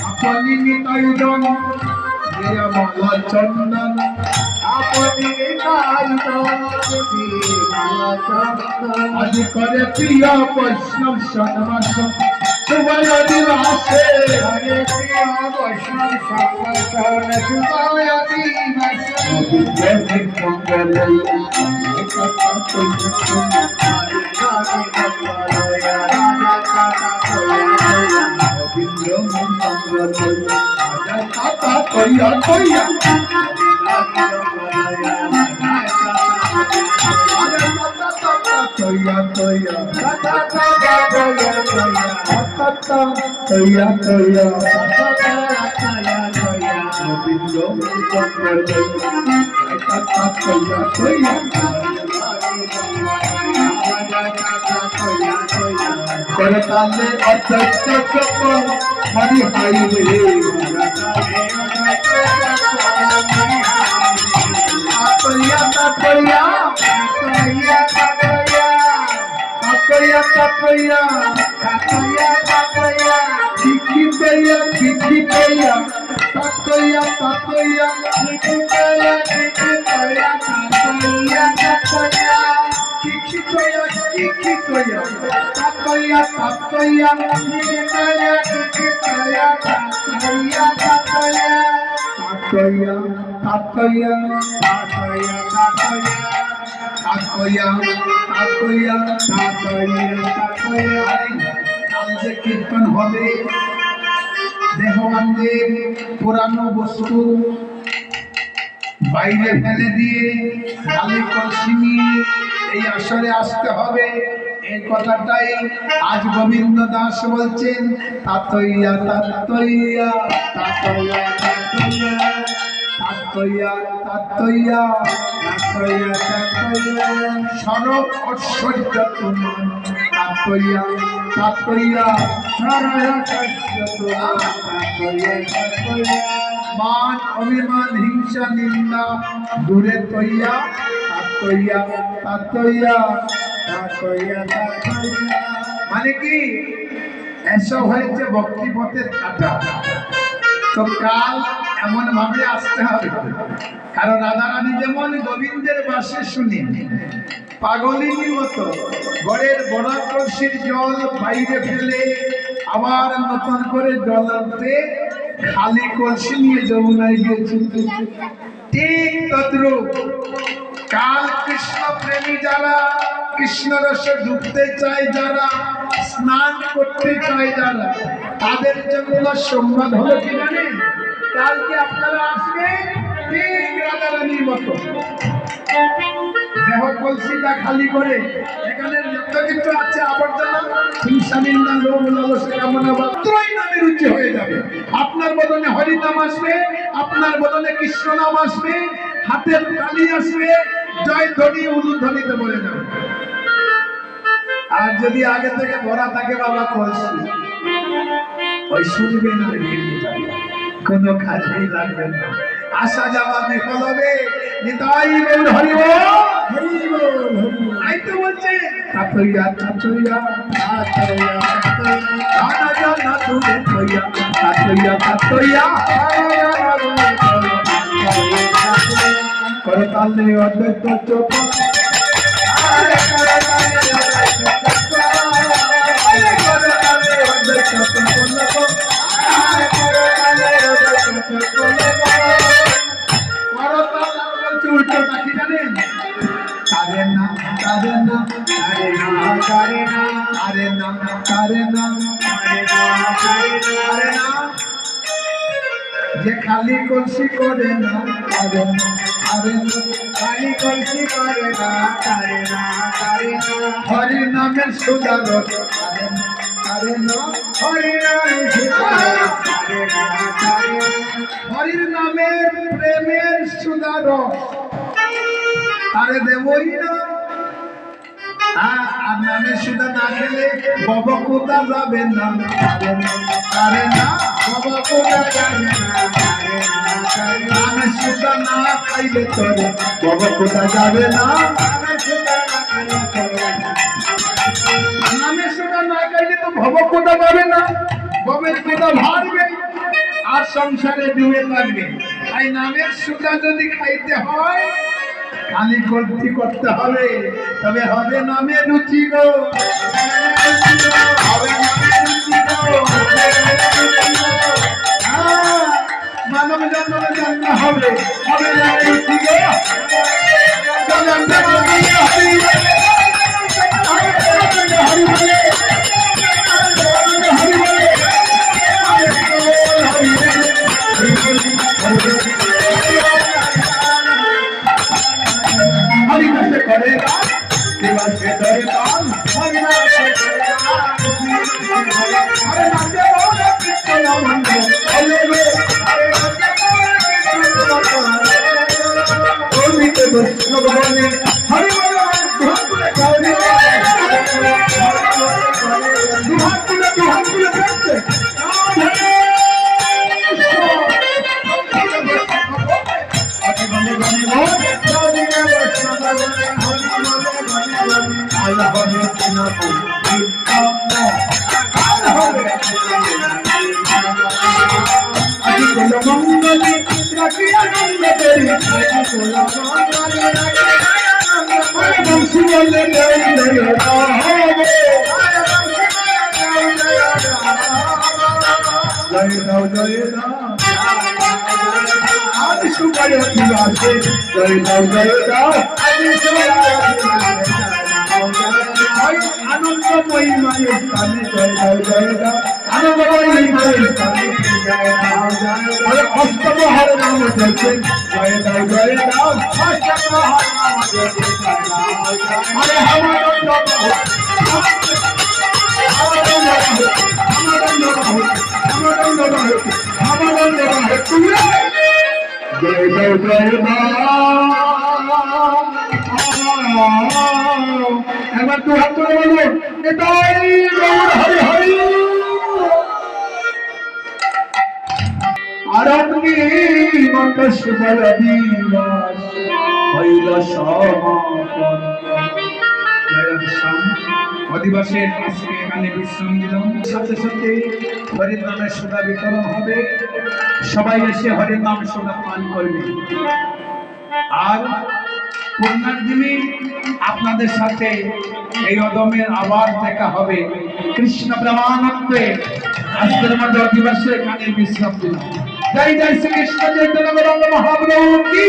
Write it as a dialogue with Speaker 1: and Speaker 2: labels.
Speaker 1: আপনি নিতাইজন মালা চন্দন আপনি আজ করে প্রিয় বৈষ্ণব সন্ন্যাস শুভয় দিবসে হরে প্রিয় বৈষ্ণব সন্ন্যাস শুভয় দিবসে करताले अत्यंत हरि हरि कीर्तन হবে দেহবানদের পুরানো বস্তু বাইরে ফেলে দিয়ে খালি কলসি নিয়ে এই আসরে আসতে হবে। এই কথাটাই আজ গোবিন্দ দাস বলছেন তাতইয়া তাতইয়া তাতইয়া তাতইয়া তাতইয়া তাতইয়া তাতইয়া তাতইয়া সরব ঐশ্বর্য তোমার তাতইয়া তাতইয়া সরব ঐশ্বর্য তোমার তাতইয়া তাতইয়া মান অভিমান হিংসা নিন্দা দূরে তৈয়া তাতইয়া তাতইয়া তাতইয়া তাতইয়া মানে কি এসব হয়েছে ভক্তি পথের কাটা। তো কাল এমন ভাবে আসতে হবে কারণ রাধারানী যেমন গোবিন্দের বাসে শুনি পাগলিনী মতো ঘরের বড় কলসির জল বাইরে ফেলে আবার নতুন করে জল আনতে খালি কলসি নিয়ে যমুনায় গিয়েছে। ঠিক তদ্রূপ কাল কৃষ্ণ প্রেমী যারা কৃষ্ণ রসে ডুবতে চায় যারা স্নান করতে চায় যারা তাদের জন্য সংবাদ হলো কি জানেন কালকে আপনারা আসবেন ঠিক রাধারানীর মতো দেহ কলসিটা খালি করে এখানে যত কিছু আছে আবর্জনা হিংসা নিন্দা লোভ লালসা কামনা মাত্রই নামে রুচি হয়ে যাবে। আপনার বদনে হরি নাম আসবে, আপনার বদনে কৃষ্ণ নাম আসবে, হাতের তালি আসবে, জয় ধ্বনি উলুধ্বনিতে বলে যাবে। আর যদি আগে থেকে ভরা থাকে বাবা কলসি ওই শুনবেন কোন কাজেই লাগবে না, আসা যাওয়া বিফল হবে। নিতাই গৌর হরি বল হরি বল আই তো বলছে তাতইয়া তাতইয়া তাতইয়া আনা জানা তুলে তইয়া তাতইয়া তাতইয়া করতালে অদ্বৈত চোখ যে খালি কলসি করে না আরে না আরে না খালি কলসি করে না আরে না আরে না হরি নামের সুদারত আরে না আরে না হরি নামের সুদারত আরে না আরে না হরির নামের প্রেমের সুদারত আরে দেবই না। আর নামের সুদা না খেলে বাবা কোথা যাবে না আরে না আরে না বাবা কোথা যাবে না নামের সুতা না খাইলে তোরে বাবা কোথা যাবে না নামের সুতা না খাইলে তো ভব কোথা যাবে না ভবের কোথা ভারবে আর সংসারে ডুবে থাকবে তাই নামের সুতা যদি খাইতে হয় খালি গলতি করতে হবে তবে হবে নামে রুচি গো হবে নামে রুচি গো মানব জন্মে জন্ম হবে হবে নামে রুচি গো हरि कैसे करेगा सेवा से डरेगा अरे नाचे बोले किसको ना मंगो अरे वे अरे नाचे बोले किसको ना मंगो ओनी के बस भगवाने हरि बोले दुहान पुले करते आनंदमयी माये स्थाने जय जय जय आनंदमयी माये स्थाने जय अरे अष्टम हर नाम जय जय जय अष्टम हर नाम जय अरे जय जय একবার দু হাত করে বলুন এটাই গৌর হরি হরি আর আপনি মন্তস্বর দিবাস হইল সমাপন অধিবাসের আজকে এখানে বিশ্রাম দিলাম সাথে সাথে হরির নামের সোনা বিতরণ হবে সবাই এসে হরির নামের সোনা পান করবে আর পূর্ণার দিনে আপনাদের সাথে এই অদমের আবার দেখা হবে কৃষ্ণ প্রেমানন্দে আজকের মধ্যে অধিবাসে এখানে বিশ্রাম দিলাম জয় জয় শ্রী কৃষ্ণ চৈতন্য মহাপ্রভু কি